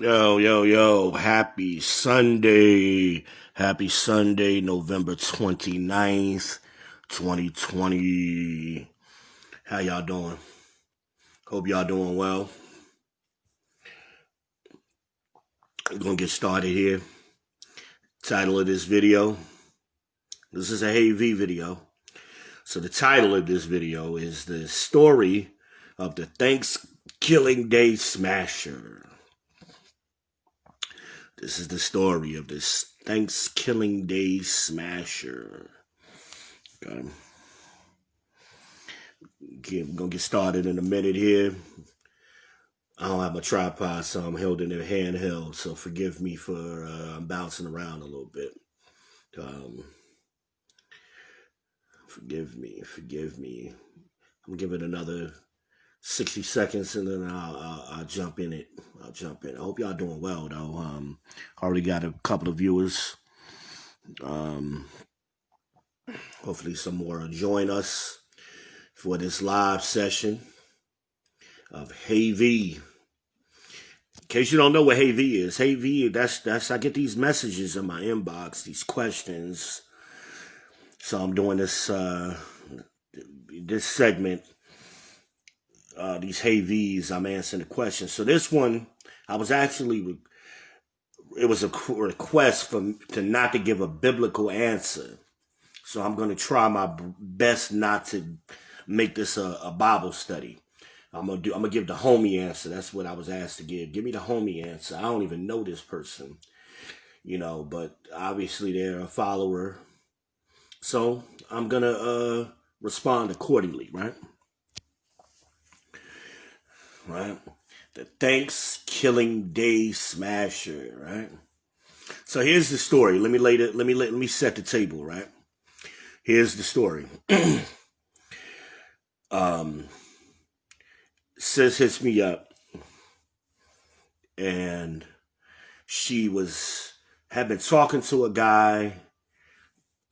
Yo, yo, yo, happy Sunday. Happy Sunday, November 29th, 2020. How y'all doing? Hope y'all doing well. We're gonna get started here. Title of this video. This is a Hey V video. So the title of this video is the story of the Thanksgiving Day Smasher. This is the story of this Thanksgiving Day Smasher. Okay. We're going to get started in a minute here. I don't have a tripod, so I'm holding it handheld, so forgive me for I'm bouncing around a little bit. Forgive me. I'm giving it another 60 seconds, and then I'll jump in it. I hope y'all doing well, though. Already got a couple of viewers. Hopefully some more will join us for this live session of Hey V. In case you don't know what Hey V is, Hey V, that's I get these messages in my inbox, these questions. So I'm doing this segment, these Hey V's, I'm answering the questions. So this one, it was a request to not to give a biblical answer. So I'm going to try my best not to make this a Bible study. I'm gonna give the homie answer. That's what I was asked to give. Give me the homie answer. I don't even know this person, but obviously they're a follower. So I'm gonna respond accordingly, right? Right. The Thanksgiving Day Smasher, right? So here's the story. Let me set the table, right? Here's the story. Sis hits me up, and she had been talking to a guy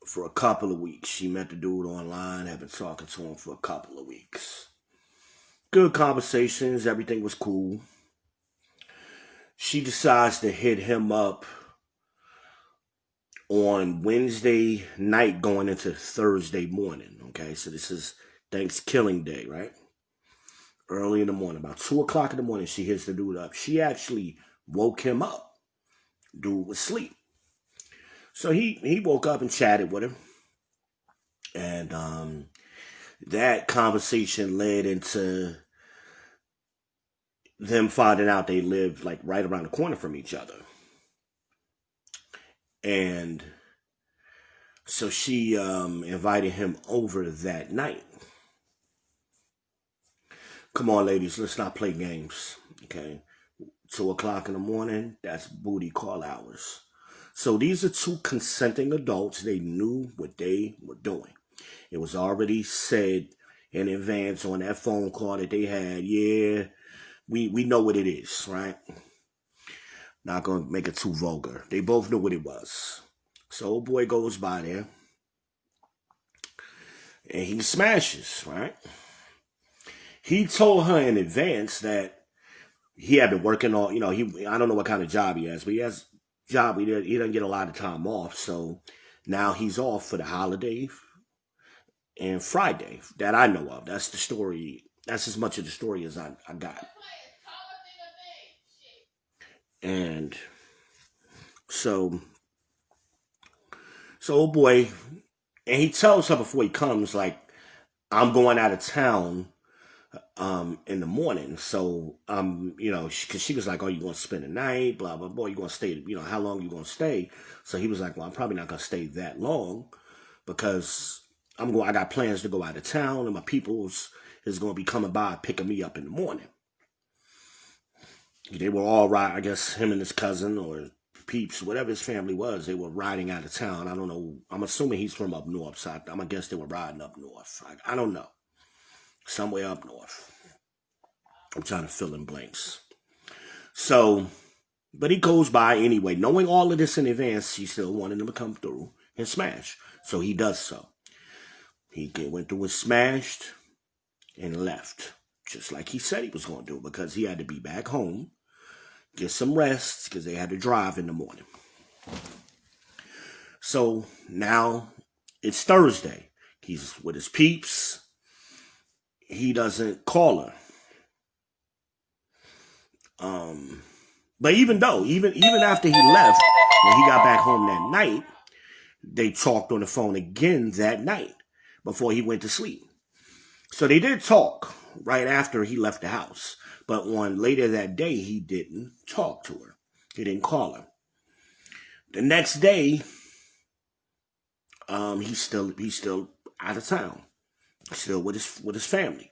for a couple of weeks. She met the dude online, had been talking to him for a couple of weeks. Good conversations, everything was cool. She decides to hit him up on Wednesday night going into Thursday morning. Okay, so this is Thanksgiving Day, right? Early in the morning, about 2 o'clock in the morning, she hits the dude up. She actually woke him up. Dude was asleep. So he woke up and chatted with him. And that conversation led into them finding out they lived like right around the corner from each other. And so she invited him over that night. Come on, ladies, let's not play games, okay? 2 o'clock in the morning, that's booty call hours. So these are two consenting adults. They knew what they were doing. It was already said in advance on that phone call that they had, yeah, we know what it is, right? Not going to make it too vulgar. They both knew what it was. So old boy goes by there, and he smashes, right? He told her in advance that he had been working on, I don't know what kind of job he has, but he has a job. He doesn't get a lot of time off. So now he's off for the holiday and Friday that I know of. That's the story. That's as much of the story as I got. And so old boy, and he tells her before he comes, like, I'm going out of town in the morning. So, cause she was like, oh, you going to spend the night, blah, blah, blah. You going to stay, how long you going to stay? So he was like, well, I'm probably not going to stay that long because I got plans to go out of town, and my peoples is going to be coming by picking me up in the morning. They were all right. I guess him and his cousin or peeps, whatever his family was, they were riding out of town. I don't know. I'm assuming he's from up north, so I'm going to guess they were riding up north. I don't know. Somewhere up north. I'm trying to fill in blanks. So, but he goes by anyway. Knowing all of this in advance, he still wanted him to come through and smash. So he does so. He went through and smashed and left. Just like he said he was going to do, because he had to be back home get some rest because they had to drive in the morning. So now it's Thursday. He's with his peeps. He doesn't call her. But even after he left, when he got back home that night, they talked on the phone again that night before he went to sleep. So they did talk right after he left the house. But later that day, he didn't talk to her. He didn't call her. The next day, he's still out of town. Still with his family.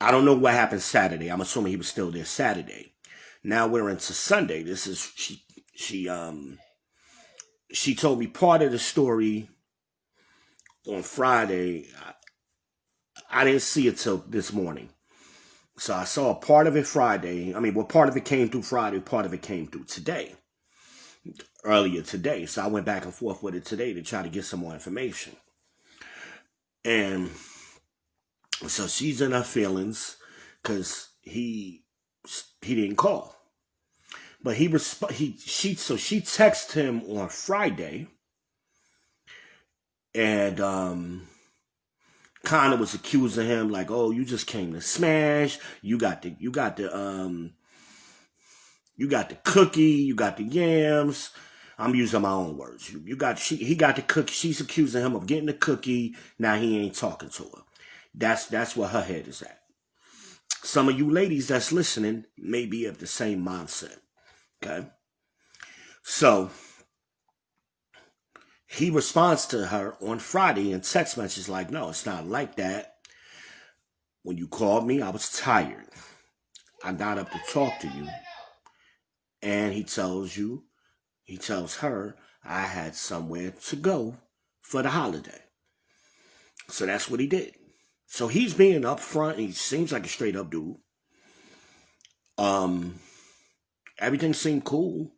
I don't know what happened Saturday. I'm assuming he was still there Saturday. Now we're into Sunday. This is she told me part of the story on Friday. I didn't see it till this morning. So I saw part of it Friday. I mean, well, part of it came through Friday, part of it came through today. Earlier today. So I went back and forth with it today to try to get some more information. And so she's in her feelings because he didn't call. But she texted him on Friday and kind of was accusing him like, oh, you just came to smash. You got the cookie, you got the yams. I'm using my own words. He got the cookie. She's accusing him of getting the cookie. Now he ain't talking to her. That's where her head is at. Some of you ladies that's listening may be of the same mindset. Okay? So he responds to her on Friday in text messages like, no, it's not like that. When you called me, I was tired. I got up to talk to you. And he tells her, I had somewhere to go for the holiday. So that's what he did. So he's being upfront. He seems like a straight up dude. Everything seemed cool,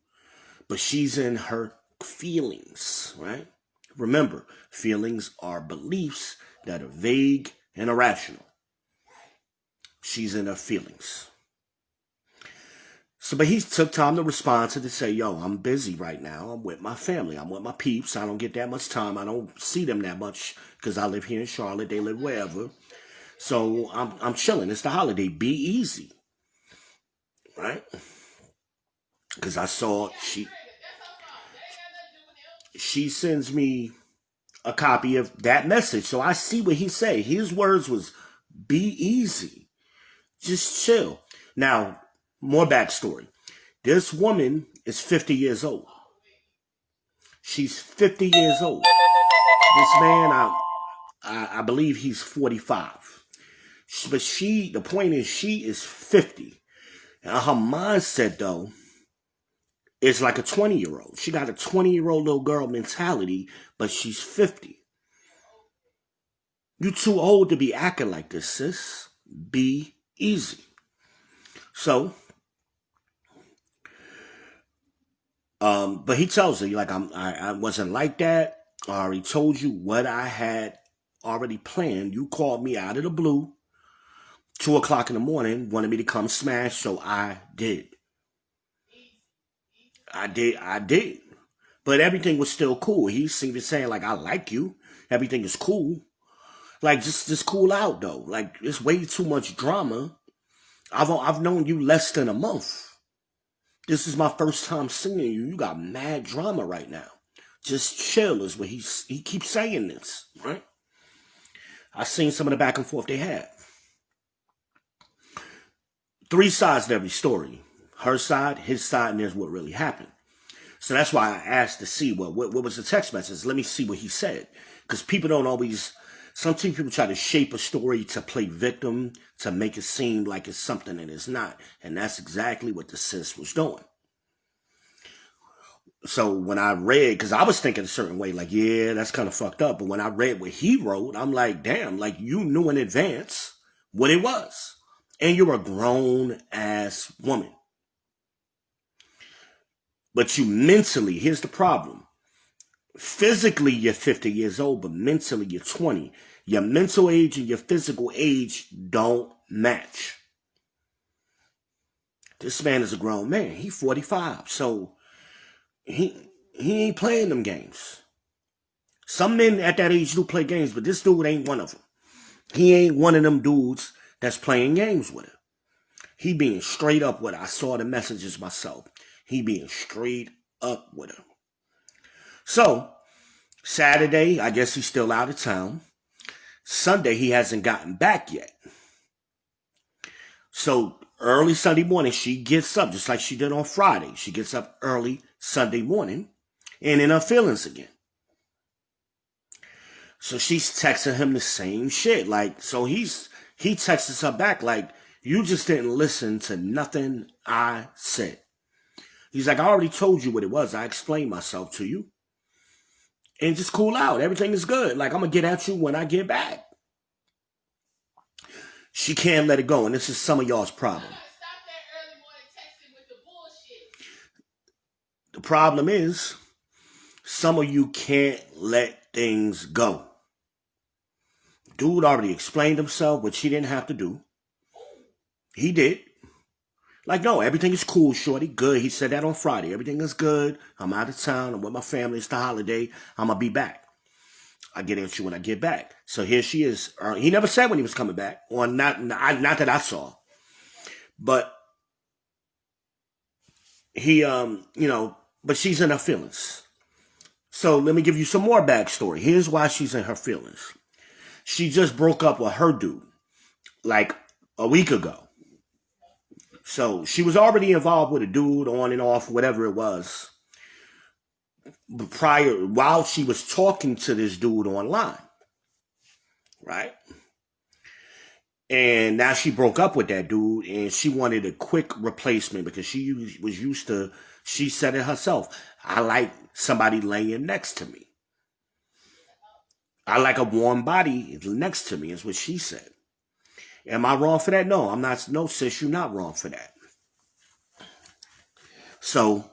but she's in her feelings, right? Remember, feelings are beliefs that are vague and irrational. She's in her feelings. So, but he took time to respond to say, yo, I'm busy right now. I'm with my family. I'm with my peeps. I don't get that much time. I don't see them that much because I live here in Charlotte. They live wherever. So I'm chilling. It's the holiday. Be easy. Right? Because I saw she sends me a copy of that message. So I see what he said. His words was, be easy. Just chill. Now, more backstory. This woman is 50 years old. She's 50 years old. This man, I believe he's 45. But the point is, she is 50. And her mindset, though, is like a 20-year-old. She got a 20-year-old little girl mentality, but she's 50. You too old to be acting like this, sis. Be easy. So, but he tells her, like, I wasn't like that. I already told you what I had already planned. You called me out of the blue, 2 o'clock in the morning, wanted me to come smash, so I did. I did. But everything was still cool. He seemed to say, like, I like you. Everything is cool. Like, just cool out, though. Like, it's way too much drama. I've known you less than a month. This is my first time seeing you. You got mad drama right now. Just chill is what he keeps saying this, right? I've seen some of the back and forth they have. 3 sides to every story. Her side, his side, and there's what really happened. So that's why I asked to see what was the text message. Let me see what he said. Because people don't always... Sometimes people try to shape a story to play victim, to make it seem like it's something that it's not. And that's exactly what the sis was doing. So when I read, because I was thinking a certain way, like, yeah, that's kind of fucked up. But when I read what he wrote, I'm like, damn, like you knew in advance what it was. And you're a grown-ass woman. But you mentally, here's the problem. Physically, you're 50 years old, but mentally, you're 20. Your mental age and your physical age don't match. This man is a grown man. He 45. So he ain't playing them games. Some men at that age do play games, but this dude ain't one of them. He ain't one of them dudes that's playing games with her. He being straight up with her. I saw the messages myself. He being straight up with her. So, Saturday, I guess he's still out of town. Sunday, he hasn't gotten back yet. So, early Sunday morning, she gets up, just like she did on Friday. She gets up early Sunday morning and in her feelings again. So she's texting him the same shit. Like, so he texts her back like, you just didn't listen to nothing I said. He's like, I already told you what it was. I explained myself to you. And just cool out. Everything is good. Like, I'm going to get at you when I get back. She can't let it go. And this is some of y'all's problem. Stop that early morning texting with the bullshit. The problem is, some of you can't let things go. Dude already explained himself, which he didn't have to do. He did. Like, no, everything is cool, shorty. Good. He said that on Friday. Everything is good. I'm out of town. I'm with my family. It's the holiday. I'm going to be back. I get at you when I get back. So here she is. He never said when he was coming back. Or not that I saw. But he, but she's in her feelings. So let me give you some more backstory. Here's why she's in her feelings. She just broke up with her dude like a week ago. So she was already involved with a dude on and off, whatever it was, while she was talking to this dude online. Right? And now she broke up with that dude and she wanted a quick replacement because she was used to, she said it herself, I like somebody laying next to me. I like a warm body next to me, is what she said. Am I wrong for that? No, I'm not. No, sis, you're not wrong for that. So,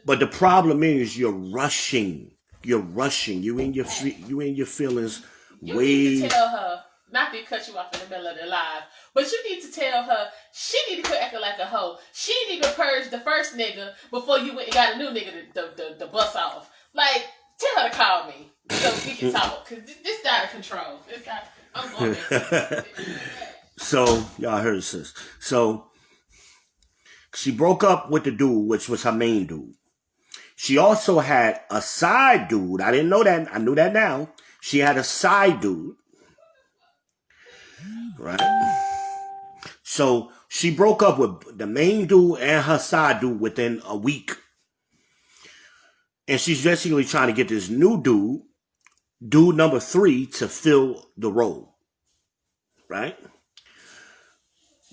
but the problem is you're rushing. You're rushing. You in your feelings. You need to tell her, not to cut you off in the middle of the live, but you need to tell her she need to quit acting like a hoe. She didn't even purge the first nigga before you went and got a new nigga to bust off. Like, tell her to call me so we can talk, because this is out of control. I'm going to. So, y'all heard sis. So, she broke up with the dude, which was her main dude. She also had a side dude. I didn't know that. I knew that now. She had a side dude. Right? So, she broke up with the main dude and her side dude within a week. And she's basically trying to get this new dude number 3, to fill the role. Right?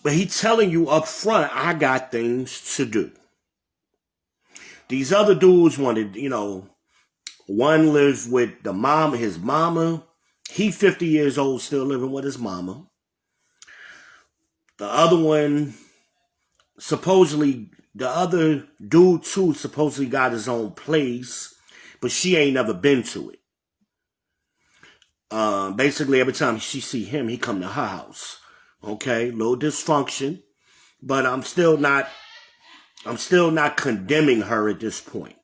But he's telling you up front, I got things to do. These other dudes wanted, one lives with his mama. He 50 years old, still living with his mama. The other one, the other dude too, supposedly got his own place, but she ain't never been to it. Basically, every time she see him, he come to her house. Okay, little dysfunction, but I'm still not condemning her at this point.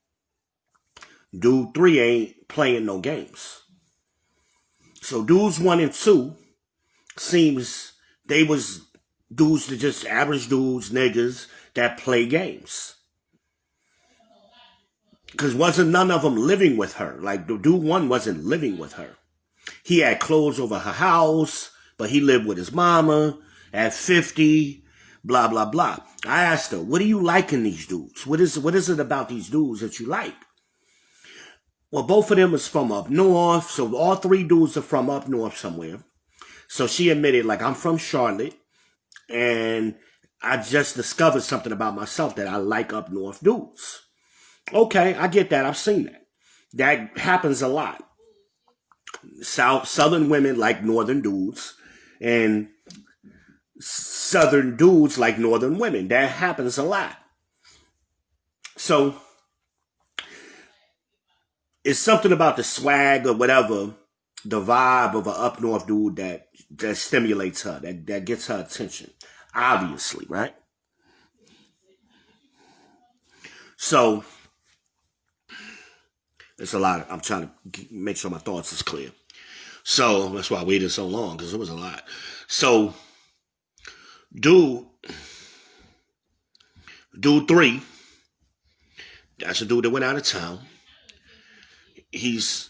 Dude 3 ain't playing no games. So dudes 1 and 2 seems they was dudes that just average dudes, niggas that play games. Because wasn't none of them living with her. Like the dude 1 wasn't living with her. He had clothes over her house, but he lived with his mama at 50, blah, blah, blah. I asked her, what do you like in these dudes? What is it about these dudes that you like? Well, both of them is from up north, so all 3 dudes are from up north somewhere. So she admitted, like, I'm from Charlotte, and I just discovered something about myself that I like up north dudes. Okay, I get that. I've seen that. That happens a lot. Southern women like northern dudes, and southern dudes like northern women. That happens a lot. So it's something about the swag or whatever the vibe of an up north dude that stimulates her, that gets her attention. Obviously, right? So it's a lot. I'm trying to make sure my thoughts is clear. So that's why I waited so long, because it was a lot. So dude 3, that's a dude that went out of town. He's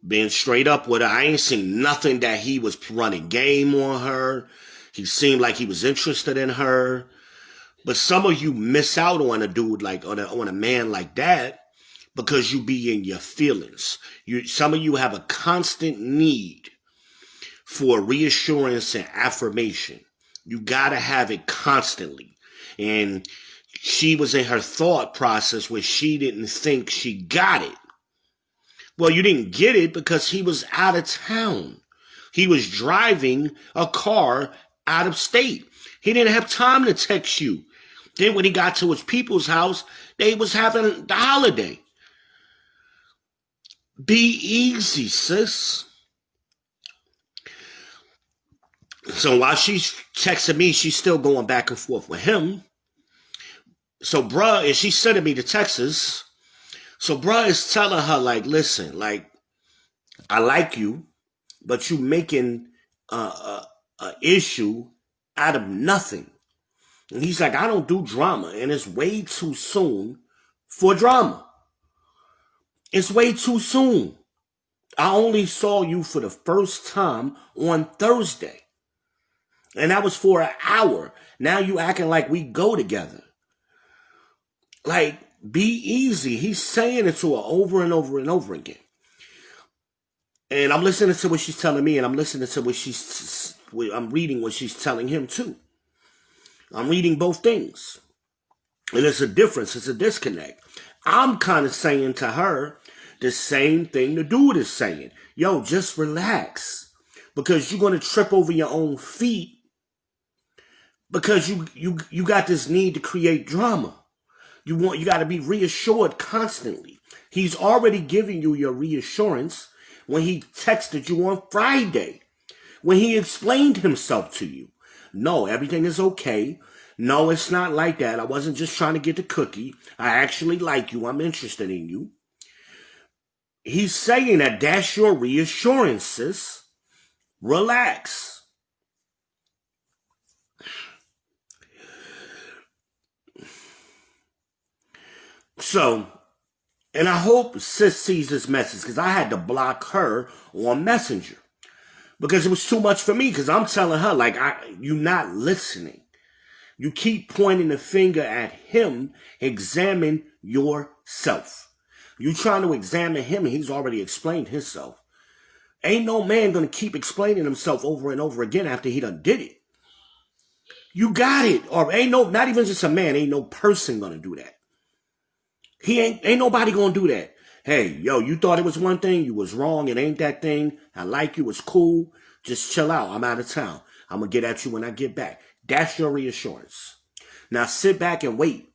been straight up with her. I ain't seen nothing that he was running game on her. He seemed like he was interested in her. But some of you miss out on a dude like, on a man like that, because you be in your feelings. Some of you have a constant need for reassurance and affirmation. You gotta have it constantly. And she was in her thought process where she didn't think she got it. Well, you didn't get it because he was out of town. He was driving a car out of state. He didn't have time to text you. Then when he got to his people's house, they was having the holiday. Be easy, sis. So while she's texting me, she's still going back and forth with him. So bruh, and she's sending me to Texas. So bruh is telling her, like, listen, like, I like you, but you making a issue out of nothing. And he's like, I don't do drama, and it's way too soon for drama. It's way too soon. I only saw you for the first time on Thursday. And that was for an hour. Now you acting like we go together. Like, be easy. He's saying it to her over and over and over again. And I'm listening to what she's telling me, and I'm listening to I'm reading what she's telling him too. I'm reading both things. And it's a difference. It's a disconnect. I'm kind of saying to her the same thing the dude is saying. Yo, just relax. Because you're going to trip over your own feet. Because you got this need to create drama. You got to be reassured constantly. He's already giving you your reassurance when he texted you on Friday. When he explained himself to you. No, everything is okay. No, it's not like that. I wasn't just trying to get the cookie. I actually like you. I'm interested in you. He's saying that that's your reassurance, sis. Relax. So, and I hope sis sees this message, because I had to block her on Messenger. Because it was too much for me, because I'm telling her, like, you're not listening. You keep pointing the finger at him. Examine yourself. You trying to examine him, and he's already explained himself. Ain't no man going to keep explaining himself over and over again after he done did it. You got it. Or not even just a man, ain't no person going to do that. Ain't nobody going to do that. Hey, yo, you thought it was one thing, you was wrong, it ain't that thing. I like you, it's cool. Just chill out. I'm out of town. I'm going to get at you when I get back. That's your reassurance. Now sit back and wait.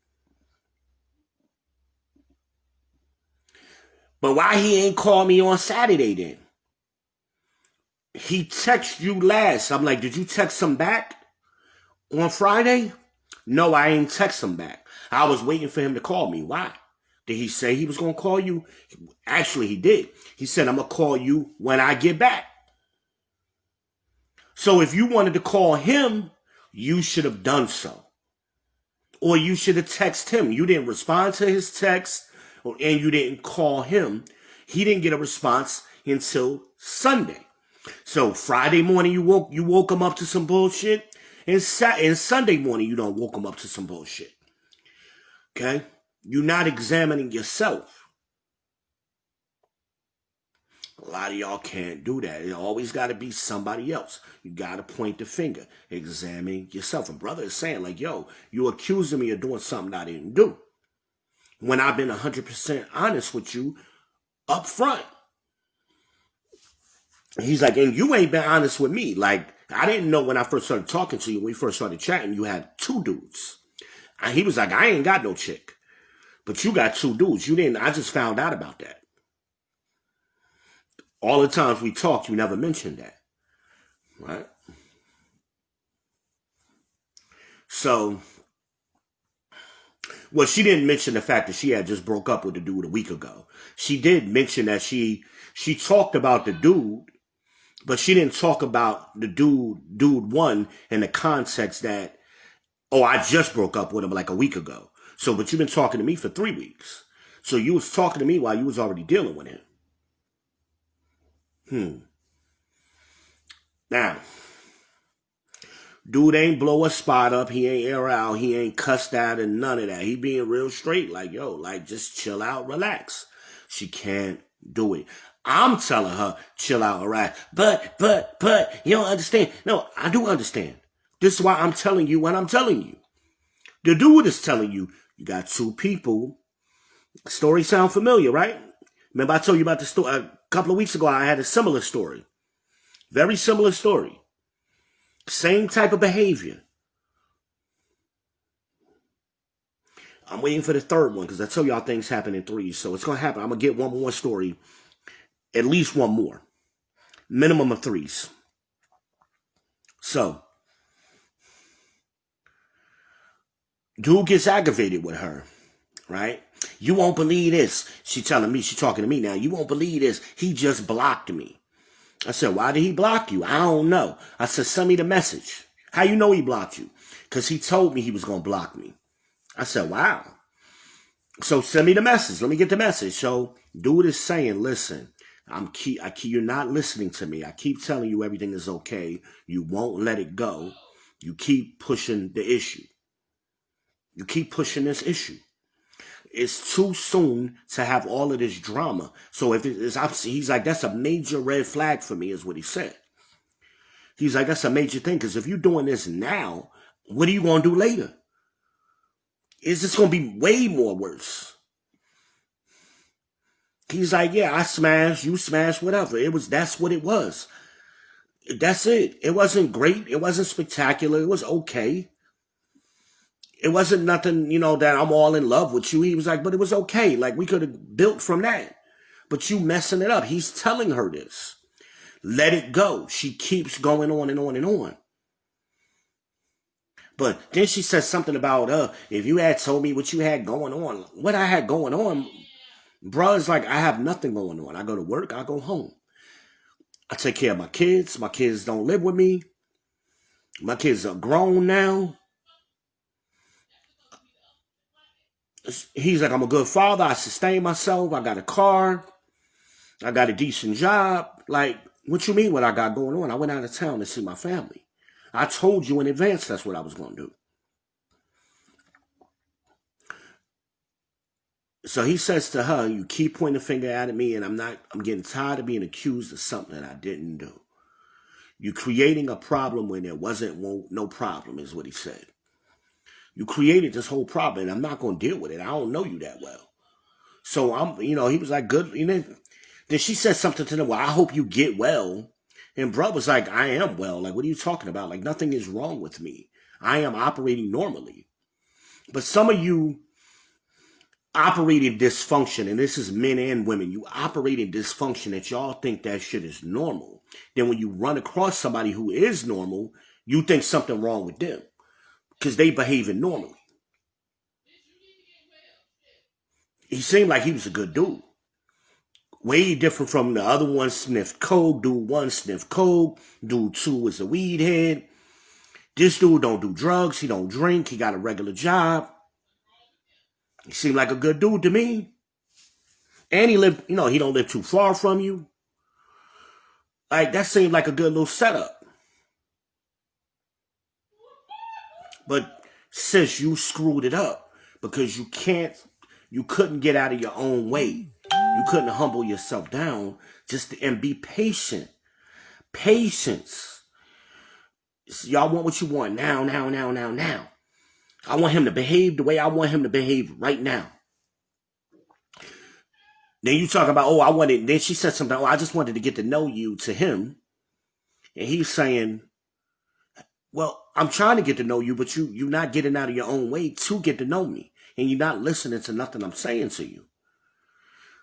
But why he ain't called me on Saturday then? He texted you last. I'm like, did you text him back on Friday? No, I ain't text him back. I was waiting for him to call me. Why? Did he say he was going to call you? Actually, he did. He said, I'm going to call you when I get back. So if you wanted to call him, you should have done so. Or you should have texted him. You didn't respond to his text, and you didn't call him. He didn't get a response until Sunday. So Friday morning, you woke him up to some bullshit. And Sunday morning, you don't woke him up to some bullshit. Okay? You're not examining yourself. A lot of y'all can't do that. It always got to be somebody else. You got to point the finger. Examine yourself. And brother is saying, like, yo, you accusing me of doing something I didn't do. When I've been 100% honest with you up front. He's like, and you ain't been honest with me. Like, I didn't know when I first started talking to you, when we first started chatting, you had 2 dudes. And he was like, I ain't got no chick. But you got 2 dudes. You didn't. I just found out about that. All the times we talked, you never mentioned that, right? So, well, she didn't mention the fact that she had just broke up with the dude a week ago. She did mention that she talked about the dude, but she didn't talk about the dude one in the context that, oh, I just broke up with him like a week ago. So, but you've been talking to me for 3 weeks. So you was talking to me while you was already dealing with him. Now, dude ain't blow a spot up. He ain't air out. He ain't cussed out and none of that. He being real straight. Like, yo, like, just chill out, relax. She can't do it. I'm telling her, chill out, all right. But, you don't understand. No, I do understand. This is why I'm telling you what I'm telling you. The dude is telling you, you got two people. Story sound familiar, right? Remember I told you about the story a couple of weeks ago. I had a similar story. Very similar story. Same type of behavior. I'm waiting for the third one because I tell y'all things happen in threes. So it's going to happen. I'm going to get one more story. At least one more. Minimum of threes. So, dude gets aggravated with her, right? You won't believe this. She telling me, she talking to me now. You won't believe this. He just blocked me. I said, why did he block you? I don't know. I said, send me the message. How you know he blocked you? Because he told me he was going to block me. I said, wow. So send me the message. Let me get the message. So dude is saying, listen, you're not listening to me. I keep telling you everything is okay. You won't let it go. You keep pushing the issue. You keep pushing this issue. It's too soon to have all of this drama. So if he's like, that's a major red flag for me, is what he said. He's like, that's a major thing, because if you're doing this now, what are you going to do later? Is this going to be way more worse? He's like, yeah, I smashed, you smashed, whatever. That's what it was. That's it. It wasn't great. It wasn't spectacular. It was okay. It wasn't nothing, that I'm all in love with you. He was like, but it was okay. Like, we could have built from that. But you messing it up. He's telling her this. Let it go. She keeps going on and on and on. But then she says something about, if you had told me what you had going on, what I had going on, bruh, is like, I have nothing going on. I go to work, I go home. I take care of my kids. My kids don't live with me. My kids are grown now. He's like, I'm a good father. I sustain myself. I got a car. I got a decent job. Like, what you mean what I got going on? I went out of town to see my family. I told you in advance that's what I was going to do. So he says to her, you keep pointing the finger at me, and I'm getting tired of being accused of something that I didn't do. You're creating a problem when there wasn't no problem, is what he said. You created this whole problem, and I'm not going to deal with it. I don't know you that well. So he was like, good. Then she said something to them, well, I hope you get well. And bro was like, I am well. Like, what are you talking about? Like, nothing is wrong with me. I am operating normally. But some of you operate in dysfunction, and this is men and women. You operate in dysfunction that y'all think that shit is normal. Then when you run across somebody who is normal, you think something wrong with them because they behaving normally. He seemed like he was a good dude. Way different from the other one sniffed coke. Dude one sniffed coke. Dude two was a weed head. This dude don't do drugs. He don't drink. He got a regular job. He seemed like a good dude to me. And he lived, he don't live too far from you. Like, that seemed like a good little setup. But sis, you screwed it up because you couldn't get out of your own way. You couldn't humble yourself down and be patient. Patience. Y'all want what you want now. I want him to behave the way I want him to behave right now. Then you talk about, then she said something, I just wanted to get to know you to him. And he's saying, well, I'm trying to get to know you, but you're not getting out of your own way to get to know me. And you're not listening to nothing I'm saying to you.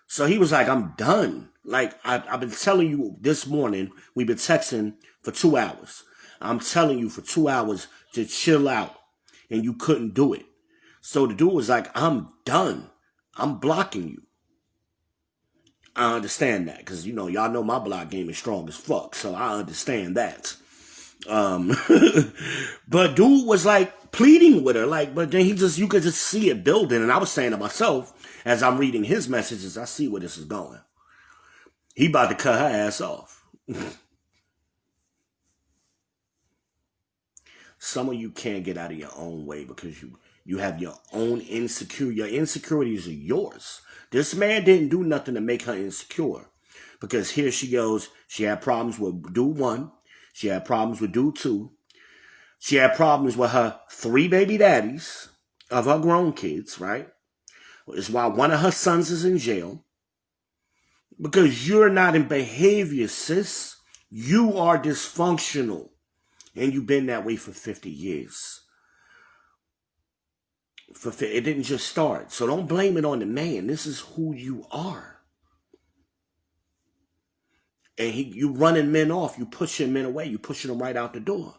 So he was like, I'm done. Like, I've been telling you this morning, we've been texting for 2 hours. I'm telling you for 2 hours to chill out, and you couldn't do it. So the dude was like, I'm done. I'm blocking you. I understand that because, y'all know my block game is strong as fuck. So I understand that. Um, but dude was like pleading with her, like, but then you could just see it building. And I was saying to myself, as I'm reading his messages, I see where this is going. He about to cut her ass off. Some of you can't get out of your own way because you have your own insecurity. Your insecurities are yours. This man didn't do nothing to make her insecure. Because here she goes, she had problems with dude one, she had problems with dude two, she had problems with her 3 baby daddies of her grown kids, right? It's why one of her sons is in jail. Because you're not in behavior, sis. You are dysfunctional. And you've been that way for 50 years. It didn't just start. So don't blame it on the man. This is who you are. And you running men off. You pushing men away. You pushing them right out the door.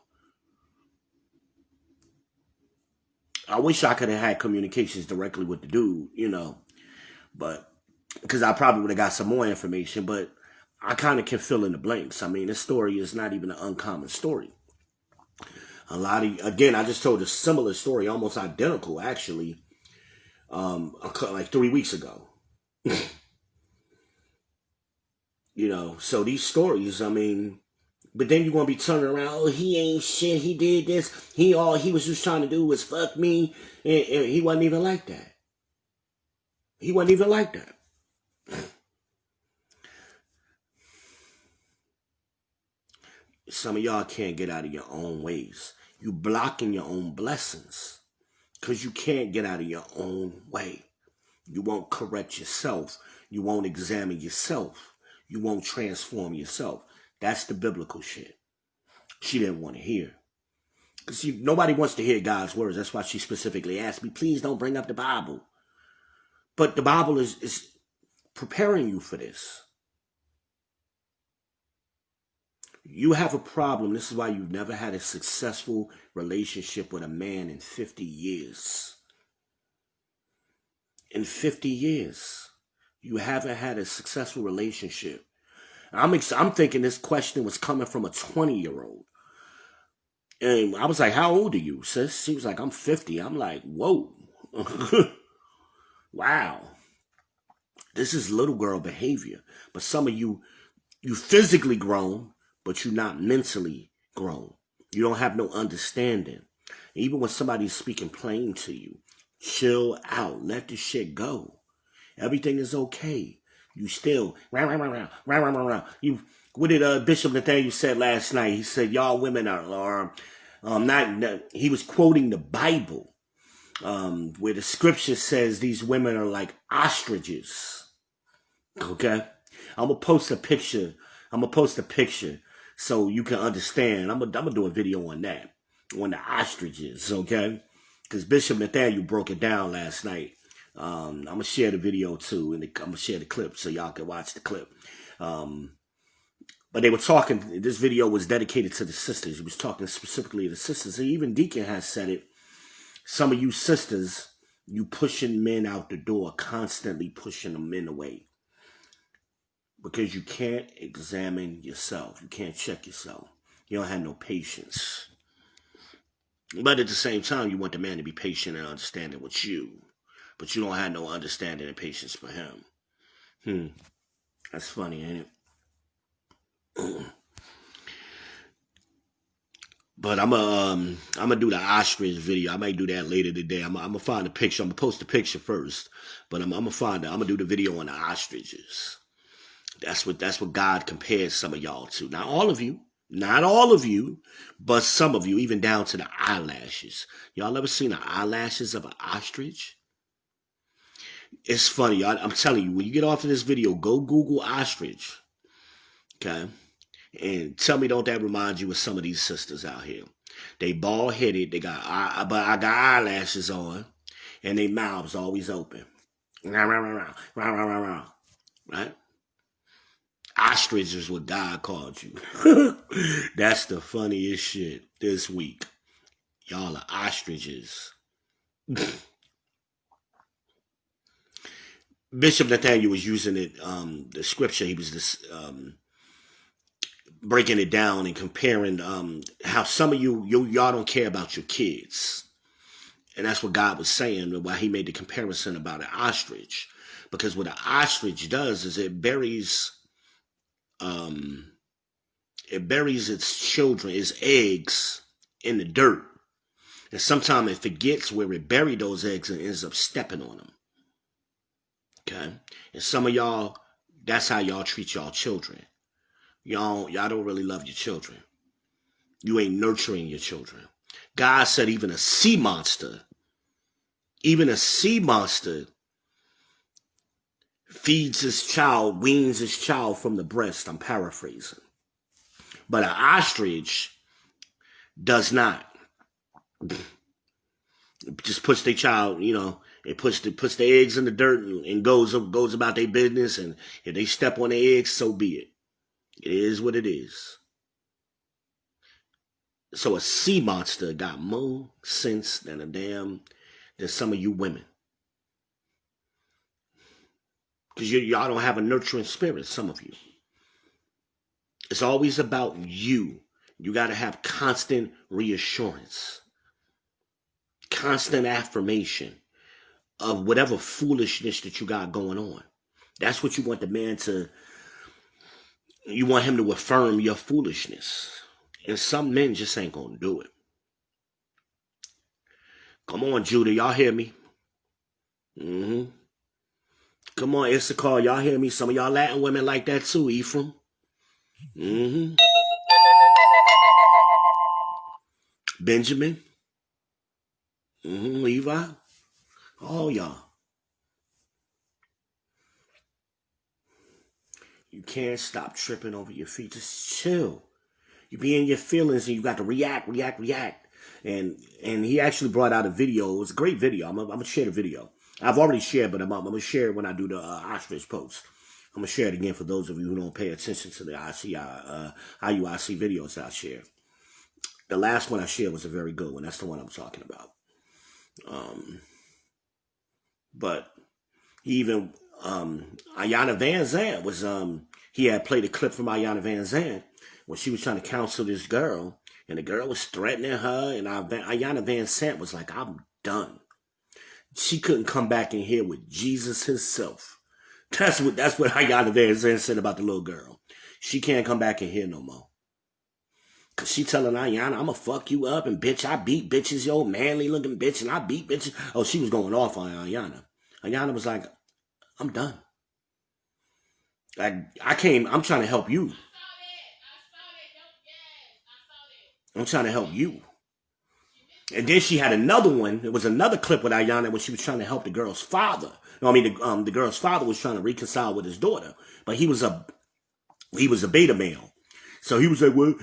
I wish I could have had communications directly with the dude, but because I probably would have got some more information, but I kind of can fill in the blanks. I mean, this story is not even an uncommon story. Again, I just told a similar story, almost identical, actually, like 3 weeks ago. So these stories, I mean, but then you're going to be turning around, oh, he ain't shit, he did this, all he was just trying to do was fuck me, and he wasn't even like that. He wasn't even like that. Some of y'all can't get out of your own ways. You blocking your own blessings because you can't get out of your own way. You won't correct yourself. You won't examine yourself. You won't transform yourself. That's the biblical shit. She didn't want to hear. Because nobody wants to hear God's words. That's why she specifically asked me, please don't bring up the Bible. But the Bible is preparing you for this. You have a problem. This is why you've never had a successful relationship with a man in 50 years. In 50 years, you haven't had a successful relationship. I'm thinking this question was coming from a 20-year-old. And I was like, how old are you, sis? She was like, I'm 50. I'm like, whoa. Wow. This is little girl behavior. But some of you physically grown, but you're not mentally grown. You don't have no understanding. Even when somebody's speaking plain to you, chill out. Let the shit go. Everything is okay. You still, you, what did Bishop Nathaniel said last night? He said, y'all women are not, he was quoting the Bible, where the scripture says these women are like ostriches. Okay? I'm going to post a picture so you can understand. I'm gonna do a video on that, on the ostriches, okay? Because Bishop Nathaniel broke it down last night. I'm gonna share the video too, and I'm gonna share the clip so y'all can watch the clip. But they were talking. This video was dedicated to the sisters. He was talking specifically to the sisters. And even Deacon has said it. Some of you sisters, you pushing men out the door, constantly pushing the men away. Because you can't examine yourself. You can't check yourself. You don't have no patience. But at the same time, you want the man to be patient and understanding with you. But you don't have no understanding and patience for him. That's funny, ain't it? But I'm gonna do the ostrich video. I might do that later today. I'm gonna find a picture. I'm gonna post the picture first. But I'm gonna do the video on the ostriches. That's what God compares some of y'all to. Not all of you, but some of you, even down to the eyelashes. Y'all ever seen the eyelashes of an ostrich? It's funny, y'all. I'm telling you, when you get off of this video, go Google ostrich. Okay? And tell me, don't that remind you of some of these sisters out here? They bald-headed, but I got eyelashes on, and their mouths always open. right? Ostrich is what God called you. That's the funniest shit this week. Y'all are ostriches. Bishop Nathaniel was using it, the scripture. He was this breaking it down and comparing how some of y'all don't care about your kids. And that's what God was saying, why he made the comparison about an ostrich. Because what an ostrich does is it buries its children, its eggs, in the dirt. And sometimes it forgets where it buried those eggs and ends up stepping on them. Okay? And some of y'all, that's how y'all treat y'all children. Y'all don't really love your children. You ain't nurturing your children. God said even a sea monster feeds his child, weans his child from the breast. I'm paraphrasing. But an ostrich does not. It just puts their child, it puts the eggs in the dirt and goes about their business. And if they step on the eggs, so be it. It is what it is. So a sea monster got more sense than some of you women. Because y'all don't have a nurturing spirit, some of you. It's always about you. You got to have constant reassurance, constant affirmation of whatever foolishness that you got going on. That's what you want the man to, you want him to affirm your foolishness. And some men just ain't going to do it. Come on, Judah, y'all hear me? Mm-hmm. Come on, Issachar, y'all hear me? Some of y'all Latin women like that too, Ephraim. Mm-hmm. Benjamin. Mm-hmm. Levi. All y'all. You can't stop tripping over your feet. Just chill. You be in your feelings and you got to react. And he actually brought out a video. It was a great video. I'm going to share the video. I've already shared, but I'm going to share it when I do the ostrich post. I'm going to share it again for those of you who don't pay attention to the IUIC videos I share. The last one I shared was a very good one. That's the one I'm talking about. But even Ayanna Van Zandt was, he had played a clip from Ayanna Van Zandt when she was trying to counsel this girl, and the girl was threatening her, and Ayanna Van Zandt was like, I'm done. She couldn't come back in here with Jesus himself. That's what Ayanna Van Zandt said about the little girl. She can't come back in here no more. Cause she telling Ayanna, I'ma fuck you up, and bitch, I beat bitches, yo, manly looking bitch, and I beat bitches. Oh, she was going off on Ayanna. Ayanna was like, I'm done. I'm trying to help you. I'm trying to help you. And then she had another one. It was another clip with Ayanna when she was trying to help the girl's father. No, I mean, the girl's father was trying to reconcile with his daughter, but he was a beta male. So he was like, well,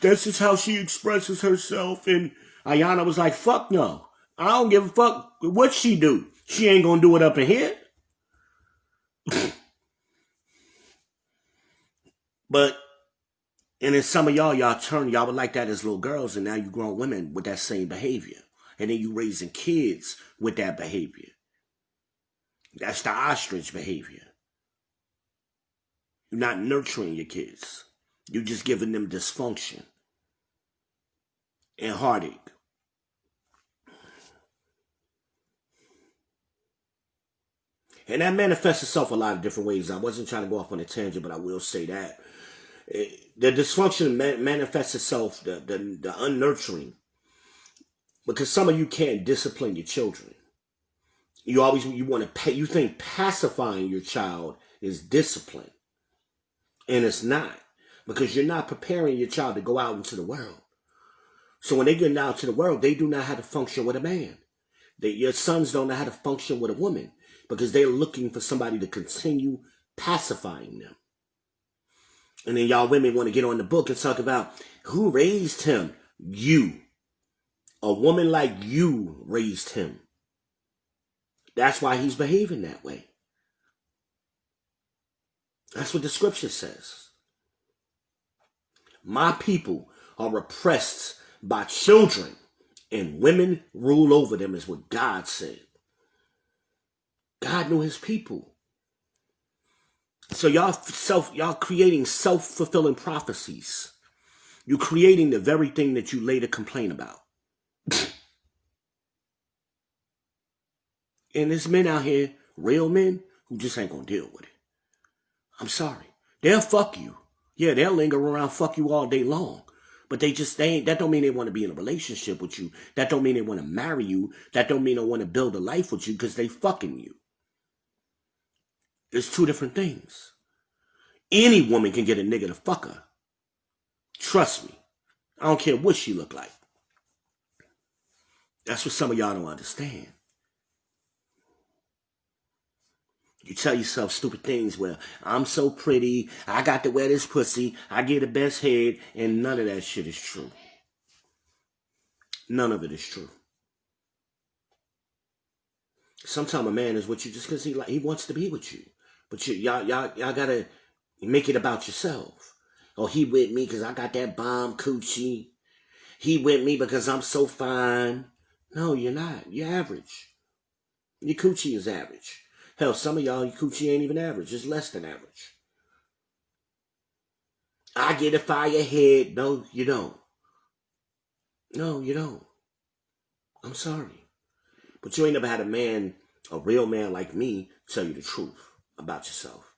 that's just how she expresses herself. And Ayanna was like, fuck no. I don't give a fuck what she do. She ain't gonna do it up in here. And then some of y'all would like that as little girls, and now you grown women with that same behavior. And then you raising kids with that behavior. That's the ostrich behavior. You're not nurturing your kids. You're just giving them dysfunction and heartache. And that manifests itself a lot of different ways. I wasn't trying to go off on a tangent, but I will say that. The dysfunction manifests itself, the unnurturing. Because some of you can't discipline your children. You think pacifying your child is discipline. And it's not. Because you're not preparing your child to go out into the world. So when they get out into the world, they do not know how to function with a man. Your sons don't know how to function with a woman. Because they're looking for somebody to continue pacifying them. And then y'all women want to get on the book and talk about who raised him. You. A woman like you raised him. That's why he's behaving that way. That's what the scripture says. My people are oppressed by children, and women rule over them, is what God said. God knew his people. So y'all creating self-fulfilling prophecies. You're creating the very thing that you later complain about. And there's men out here, real men, who just ain't gonna deal with it. I'm sorry. They'll fuck you. Yeah, they'll linger around, fuck you all day long. But they ain't, that don't mean they want to be in a relationship with you. That don't mean they want to marry you. That don't mean they want to build a life with you because they fucking you. It's two different things. Any woman can get a nigga to fuck her. Trust me. I don't care what she look like. That's what some of y'all don't understand. You tell yourself stupid things, well, I'm so pretty, I got to wear this pussy, I get the best head, and none of that shit is true. None of it is true. Sometimes a man is with you just because he wants to be with you. But y'all gotta make it about yourself. Oh, he with me because I got that bomb coochie. He with me because I'm so fine. No, you're not. You're average. Your coochie is average. Hell, some of y'all, your coochie ain't even average. It's less than average. I get a fire head. No, you don't. No, you don't. I'm sorry. But you ain't never had a real man like me, tell you the truth about yourself.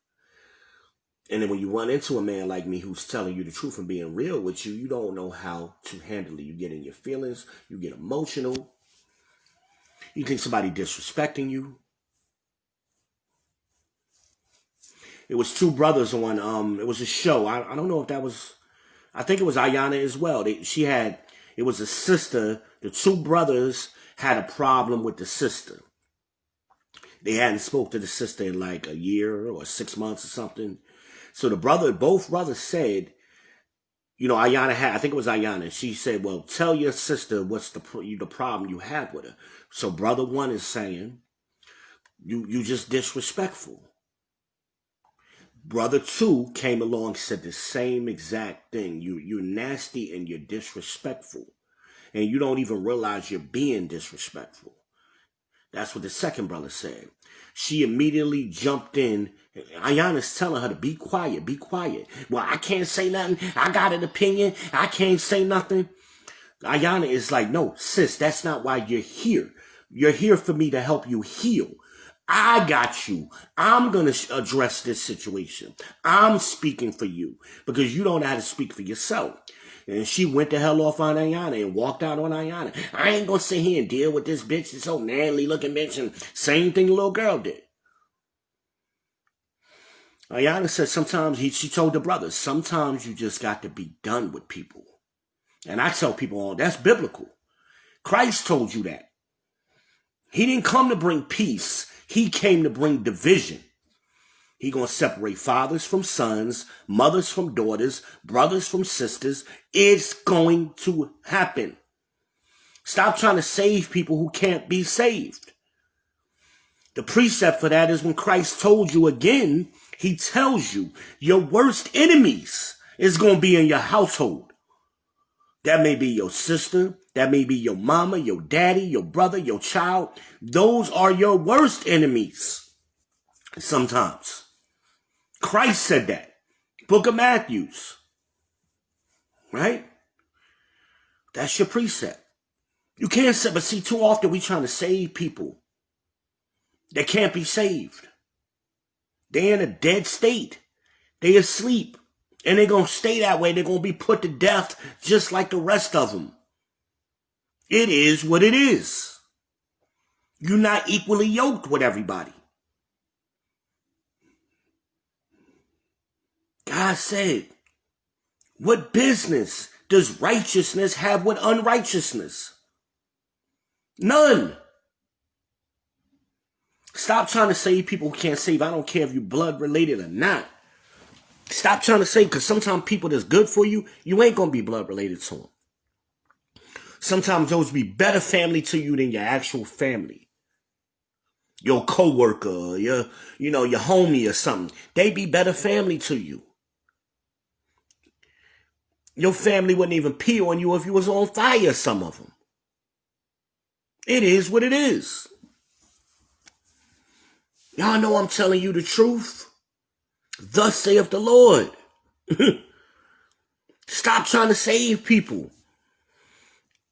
And then when you run into a man like me who's telling you the truth and being real with you, you don't know how to handle it. You get in your feelings. You get emotional. You think somebody disrespecting you. It was two brothers on, it was a show. I don't know if that was, I think it was Ayana as well. It was a sister. The two brothers had a problem with the sister. They hadn't spoke to the sister in like a year or 6 months or something. So both brothers said, Ayana I think it was Ayana. She said, well, tell your sister what's the problem you have with her. So brother one is saying, you just disrespectful. Brother two came along, said the same exact thing. You're nasty and you're disrespectful. And you don't even realize you're being disrespectful. That's what the second brother said. She immediately jumped in. Ayana's telling her to be quiet, be quiet. Well, I can't say nothing. I got an opinion. I can't say nothing. Ayana is like, no, sis, that's not why you're here. You're here for me to help you heal. I got you. I'm going to address this situation. I'm speaking for you because you don't know how to speak for yourself. And she went the hell off on Ayana and walked out on Ayana. I ain't going to sit here and deal with this bitch, this old manly looking bitch. And same thing the little girl did. Ayana said she told the brothers, sometimes you just got to be done with people. And I tell people, that's biblical. Christ told you that. He didn't come to bring peace. He came to bring division. He gonna separate fathers from sons, mothers from daughters, brothers from sisters. It's going to happen. Stop trying to save people who can't be saved. The precept for that is when Christ told you again, he tells you your worst enemies is gonna be in your household. That may be your sister. That may be your mama, your daddy, your brother, your child. Those are your worst enemies. Sometimes. Christ said that. Book of Matthew. Right? That's your precept. You can't say, but see, too often we trying to save people that can't be saved. They're in a dead state. They asleep. And they're going to stay that way. They're going to be put to death just like the rest of them. It is what it is. You're not equally yoked with everybody. God said, what business does righteousness have with unrighteousness? None. Stop trying to save people who can't save. I don't care if you're blood related or not. Stop trying to save, because sometimes people that's good for you, you ain't going to be blood related to them. Sometimes those be better family to you than your actual family. your coworker, your homie or something. They be better family to you. Your family wouldn't even pee on you if you was on fire, some of them. It is what it is. Y'all know I'm telling you the truth. Thus saith the Lord. Stop trying to save people.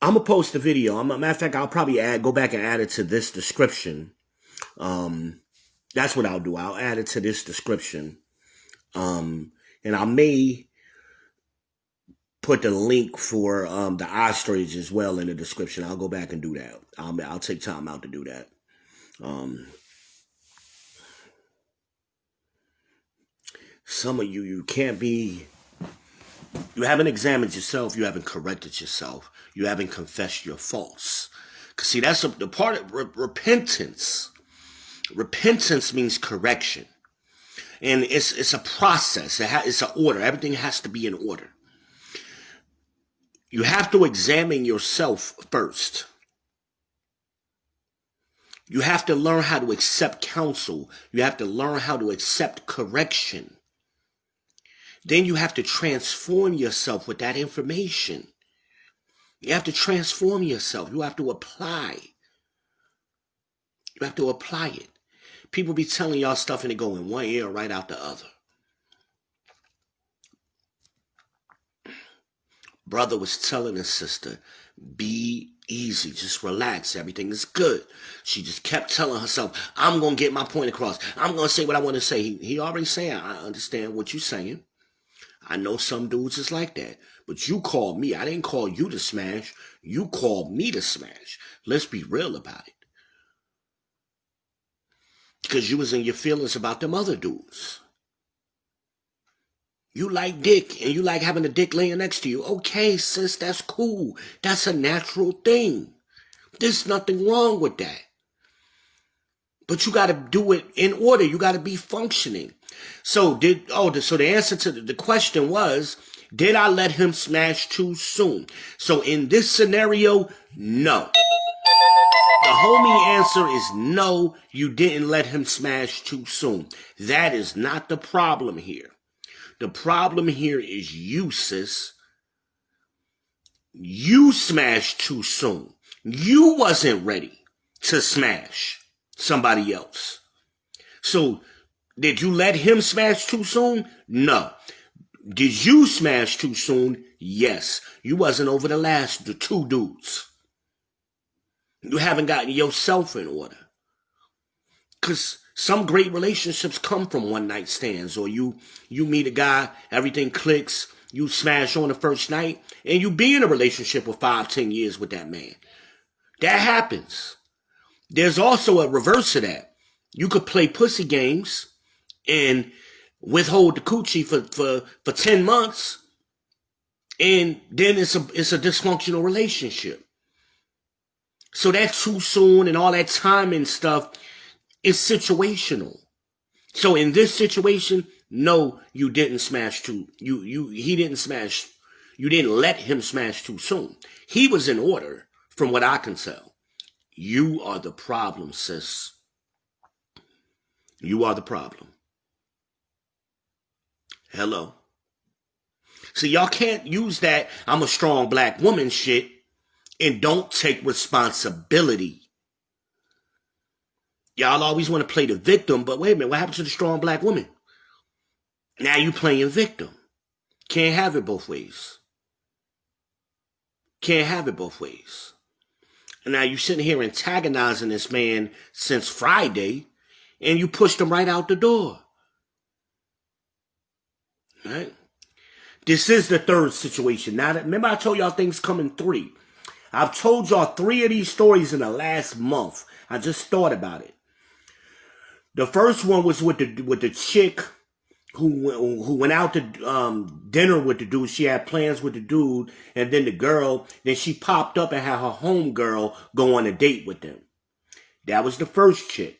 I'm going to post a video. Matter of fact, I'll probably go back and add it to this description. That's what I'll do. I'll add it to this description. And I may put the link for the ostrich as well in the description. I'll go back and do that. I'll take time out to do that. Some of you can't be... You haven't examined yourself. You haven't corrected yourself. You haven't confessed your faults. Because see, that's the part of repentance. Repentance means correction. And it's a process. It's an order. Everything has to be in order. You have to examine yourself first. You have to learn how to accept counsel. You have to learn how to accept correction. Then you have to transform yourself with that information. You have to transform yourself. You have to apply. You have to apply it. People be telling y'all stuff and it go in one ear right out the other. Brother was telling his sister, be easy, just relax, everything is good. She just kept telling herself, I'm going to get my point across. I'm going to say what I want to say. He already saying, I understand what you're saying. I know some dudes is like that. But you called me. I didn't call you to smash. You called me to smash. Let's be real about it. Because you was in your feelings about them other dudes. You like dick, and you like having a dick laying next to you. Okay, sis, that's cool. That's a natural thing. There's nothing wrong with that. But you got to do it in order. You got to be functioning. So the answer to the question was, did I let him smash too soon? So in this scenario, no. The homie answer is no, you didn't let him smash too soon. That is not the problem here. The problem here is you, sis. You smashed too soon. You wasn't ready to smash somebody else. So, did you let him smash too soon? No. Did you smash too soon? Yes. You wasn't over the two dudes. You haven't gotten yourself in order. Because some great relationships come from one night stands, or you meet a guy, everything clicks, you smash on the first night, and you be in a relationship for 5-10 years with that man. That happens. There's also a reverse of that. You could play pussy games and withhold the coochie for 10 months, and then it's a dysfunctional relationship. So that too soon and all that time and stuff is situational. So in this situation, no, you didn't smash he didn't smash. You didn't let him smash too soon. He was in order from what I can tell. You are the problem, sis. You are the problem. Hello. See, y'all can't use that I'm a strong black woman shit and don't take responsibility. Y'all always want to play the victim, but wait a minute, what happened to the strong black woman? Now you playing victim. Can't have it both ways. Can't have it both ways. And now you sitting here antagonizing this man since Friday, and you pushed him right out the door. Right? This is the third situation. Now, remember I told y'all things come in 3. I've told y'all 3 of these stories in the last month. I just thought about it. The first one was with the chick who went out to dinner with the dude. She had plans with the dude, and then the girl, then she popped up and had her homegirl go on a date with them. That was the first chick.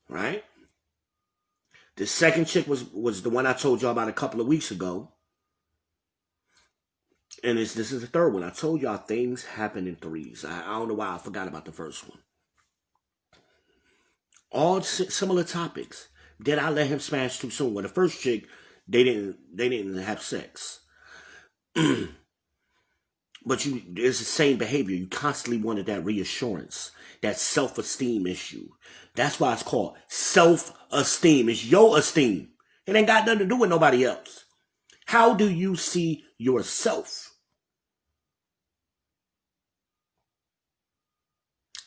Right? The second chick was the one I told y'all about a couple of weeks ago. And this is the third one. I told y'all things happen in 3s. I don't know why I forgot about the first one. All similar topics. Did I let him smash too soon? Well, the first chick, they didn't have sex. But there's the same behavior. You constantly wanted that reassurance, that self-esteem issue. That's why it's called self-esteem. It's your esteem. It ain't got nothing to do with nobody else. How do you see yourself?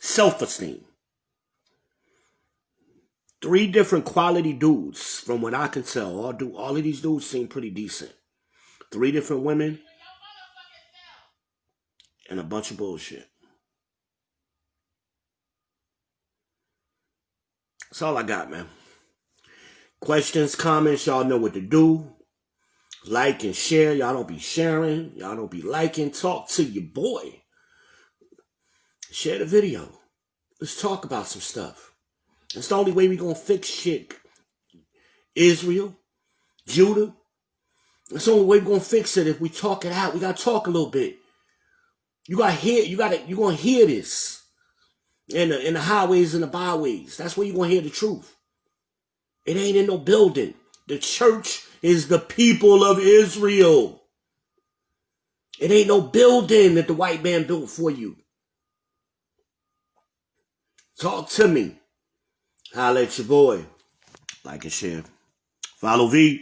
Self-esteem. 3 different quality dudes, from what I can tell. All of these dudes seem pretty decent. 3 different women. And a bunch of bullshit. That's all I got, man. Questions, comments, y'all know what to do. Like and share. Y'all don't be sharing. Y'all don't be liking. Talk to your boy. Share the video. Let's talk about some stuff. That's the only way we gonna fix shit. Israel, Judah. That's the only way we gonna fix it if we talk it out. We gotta talk a little bit. You're gonna hear this in the highways and the byways. That's where you're gonna hear the truth. It ain't in no building. The church is the people of Israel. It ain't no building that the white man built for you. Talk to me. Holla at your boy. Like and share. FOLLOWv.